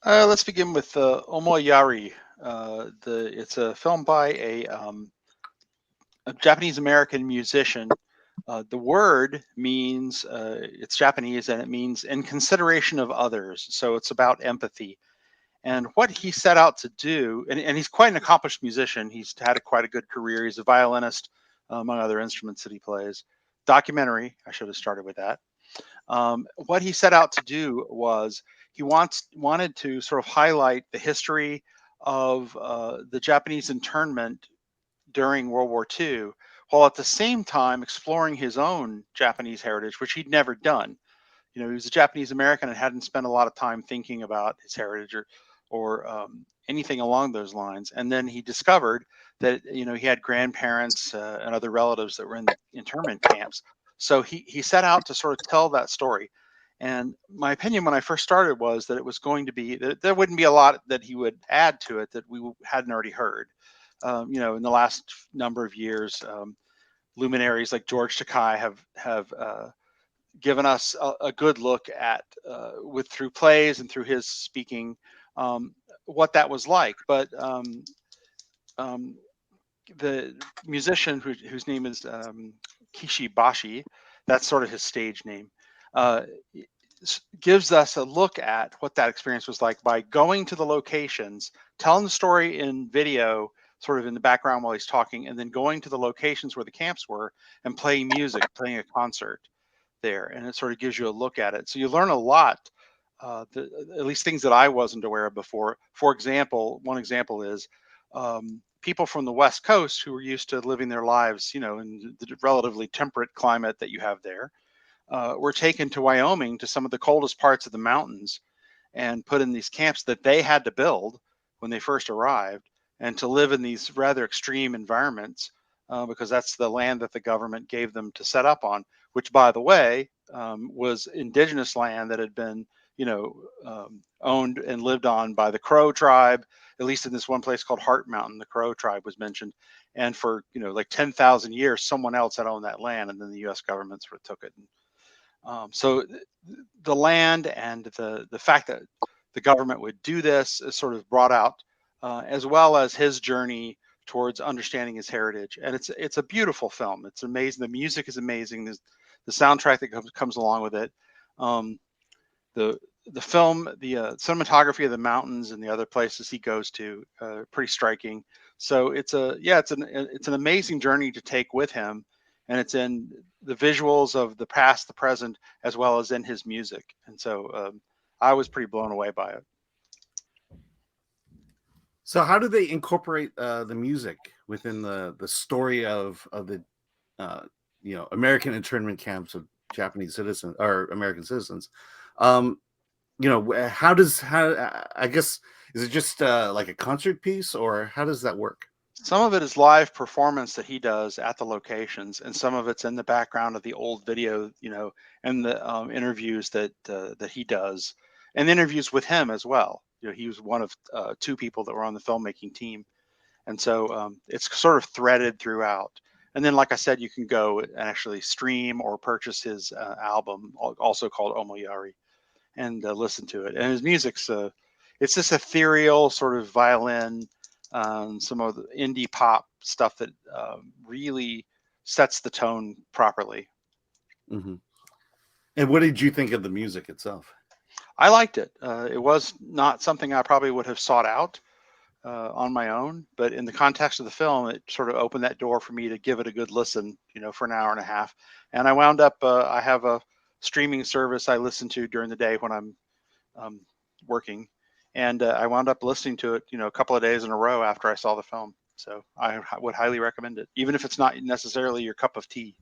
Let's begin with Omoiyari. It's a film by a Japanese American musician. The word means it's Japanese and it means in consideration of others. So it's about empathy. And what he set out to do, and he's quite an accomplished musician. He's had quite a good career. He's a violinist, among other instruments that he plays. Documentary, I should have started with that. What he set out to do was he wanted to sort of highlight the history of the Japanese internment during World War II, while at the same time exploring his own Japanese heritage, which he'd never done. You know, he was a Japanese American and hadn't spent a lot of time thinking about his heritage or anything along those lines. And then he discovered that, you know, he had grandparents and other relatives that were in the internment camps. So he set out to sort of tell that story. And my opinion when I first started was that it was going to be, that there wouldn't be a lot that he would add to it that we hadn't already heard. You know, in the last number of years, luminaries like George Takei have given us a good look at, through plays and through his speaking, what that was like. But the musician whose name is Kishi Bashi, that's sort of his stage name, gives us a look at what that experience was like by going to the locations, telling the story in video, sort of in the background while he's talking, and then going to the locations where the camps were and playing music, playing a concert there. And it sort of gives you a look at it. So you learn a lot, at least things that I wasn't aware of before. For example, one example is people from the West Coast who were used to living their lives, you know, in the relatively temperate climate that you have there, were taken to Wyoming, to some of the coldest parts of the mountains, and put in these camps that they had to build when they first arrived, and to live in these rather extreme environments, because that's the land that the government gave them to set up on, which, by the way, was indigenous land that had been, you know, owned and lived on by the Crow tribe, at least in this one place called Heart Mountain. The Crow tribe was mentioned. And for, you know, like 10,000 years, someone else had owned that land, and then the U.S. government sort of took it. And, so the land and the fact that the government would do this is sort of brought out, as well as his journey towards understanding his heritage. And it's a beautiful film. It's amazing. The music is amazing. There's the soundtrack that comes along with it. The film, the cinematography of the mountains and the other places he goes to, pretty striking. So it's an amazing journey to take with him, and it's in the visuals of the past, the present, as well as in his music. And so I was pretty blown away by it. So how do they incorporate the music within the story of the you know, American internment camps of Japanese citizens or American citizens? You know, how I guess, is it just like a concert piece, or how does that work? Some of it is live performance that he does at the locations, and some of it's in the background of the old video, you know, and the interviews that he does, and interviews with him as well. You know, he was one of two people that were on the filmmaking team, and so it's sort of threaded throughout. And then, like I said, you can go and actually stream or purchase his album, also called Omoiyari, and listen to it. And his music's it's this ethereal sort of violin, some of the indie pop stuff that really sets the tone properly. Mm-hmm. And what did you think of the music itself? I liked it. It was not something I probably would have sought out on my own, but in the context of the film, it sort of opened that door for me to give it a good listen, you know, for an hour and a half. And I wound up, I have a streaming service I listen to during the day when I'm working, and I wound up listening to it, you know, a couple of days in a row after I saw the film. So I would highly recommend it, even if it's not necessarily your cup of tea.